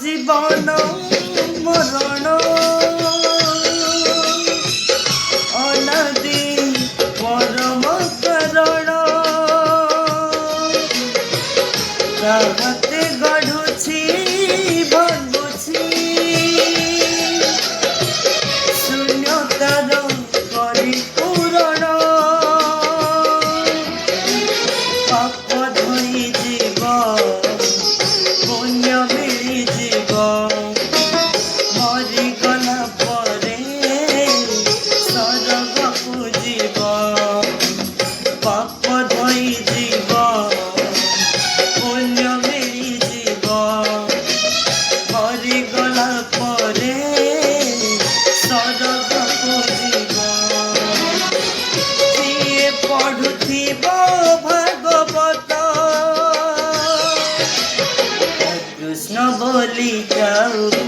জীবন মরণ অনাদি পরম কারণ তাহাতে গঢ়ুছি ভাঙুছি শূন্যতার পরিপূରଣ পাপ ଧୋଇ ଯିବ ପୁଣ୍ୟ ମିଳିଯିବ ମରିଗଲା ପରେ ସ୍ୱର୍ଗକୁ ଯିବ ପାପ ଧୋଇ ଯିବ ପୁଣ୍ୟ ମିଳିଯିବ ମରିଗଲା ପରେ ସ୍ୱର୍ଗକୁ ଯିବ ଯିଏ ପଢୁଥିବ ଭାଗବତ कृष्ण बोली जाऊ